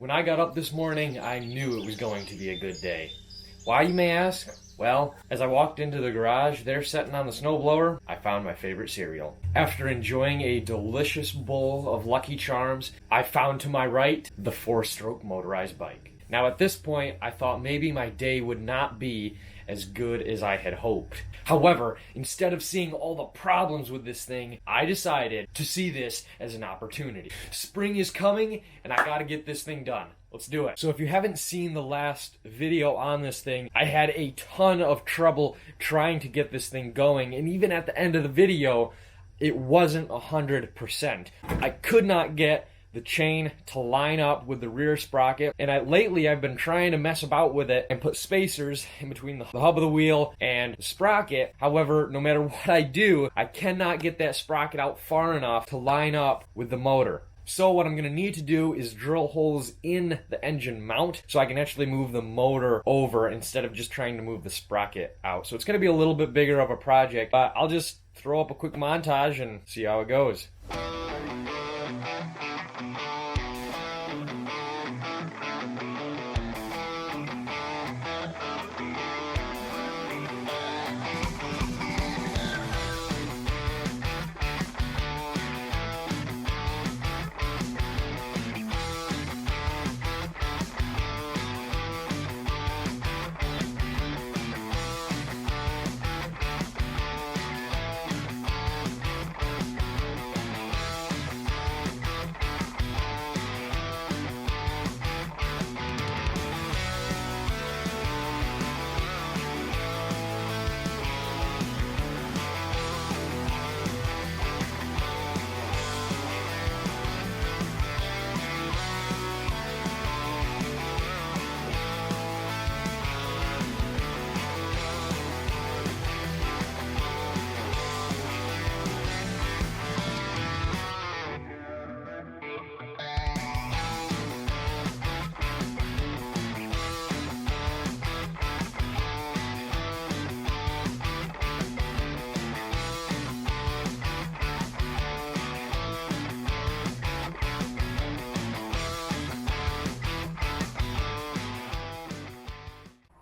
When I got up this morning, I knew it was going to be a good day. Why, you may ask? Well, as I walked into the garage, there sitting on the snowblower, I found my favorite cereal. After enjoying a delicious bowl of Lucky Charms, I found to my right the 4-stroke motorized bike. Now at this point, I thought maybe my day would not be as good as I had hoped. However, instead of seeing all the problems with this thing, I decided to see this as an opportunity. Spring is coming, and I gotta get this thing done. Let's do it. So if you haven't seen the last video on this thing, I had a ton of trouble trying to get this thing going, and even at the end of the video, it wasn't 100%. I could not get the chain to line up with the rear sprocket, and lately I've been trying to mess about with it and put spacers in between the hub of the wheel and the sprocket. However, no matter what I do, I cannot get that sprocket out far enough to line up with the motor. So what I'm going to need to do is drill holes in the engine mount so I can actually move the motor over instead of just trying to move the sprocket out. So it's going to be a little bit bigger of a project, but I'll just throw up a quick montage and see how it goes.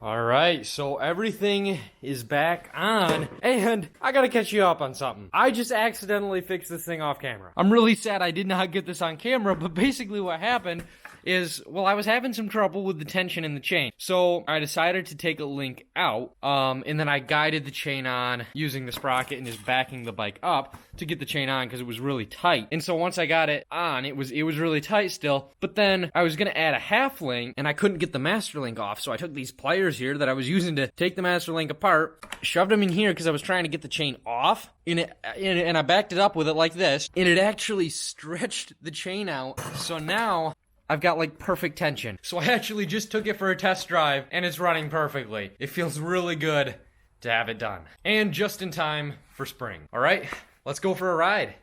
Alright, so everything is back on, and I gotta catch you up on something. I just accidentally fixed this thing off camera. I'm really sad I did not get this on camera, but basically what happened is, well, I was having some trouble with the tension in the chain. So I decided to take a link out, and then I guided the chain on using the sprocket and just backing the bike up to get the chain on because it was really tight. And so once I got it on, it was really tight still, but then I was gonna add a half link and I couldn't get the master link off, so I took these pliers here that I was using to take the master link apart, shoved them in here because I was trying to get the chain off, and I backed it up with it like this, and it actually stretched the chain out, so now I've got like perfect tension. So I actually just took it for a test drive and it's running perfectly. It feels really good to have it done. And just in time for spring. All right, let's go for a ride.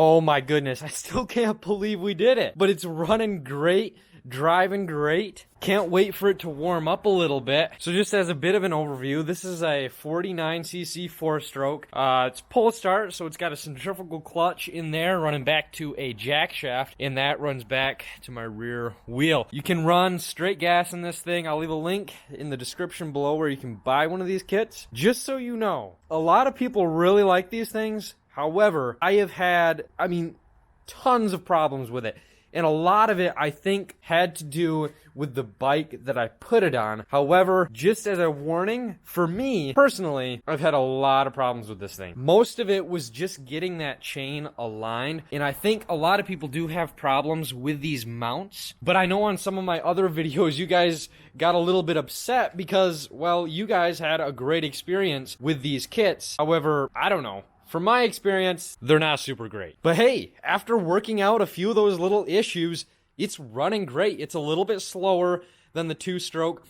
Oh my goodness, I still can't believe we did it. But it's running great, driving great. Can't wait for it to warm up a little bit. So just as a bit of an overview, this is a 49cc 4-stroke. It's pull start, so it's got a centrifugal clutch in there running back to a jack shaft, and that runs back to my rear wheel. You can run straight gas in this thing. I'll leave a link in the description below where you can buy one of these kits. Just so you know, a lot of people really like these things. However, I have had, tons of problems with it. And a lot of it, I think, had to do with the bike that I put it on. However, just as a warning, for me, personally, I've had a lot of problems with this thing. Most of it was just getting that chain aligned. And I think a lot of people do have problems with these mounts. But I know on some of my other videos, you guys got a little bit upset because, well, you guys had a great experience with these kits. However, I don't know. From my experience, they're not super great. But hey, after working out a few of those little issues, it's running great. It's a little bit slower than the 2-stroke.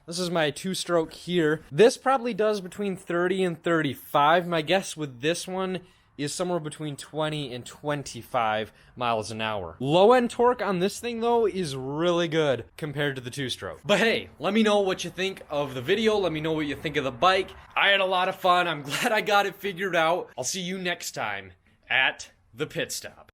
This is my 2-stroke here. This probably does between 30 and 35. My guess with this one is somewhere between 20 and 25 miles an hour. Low end torque on this thing though is really good compared to the 2-stroke. But hey, let me know what you think of the video. Let me know what you think of the bike. I had a lot of fun. I'm glad I got it figured out. I'll see you next time at the pit stop.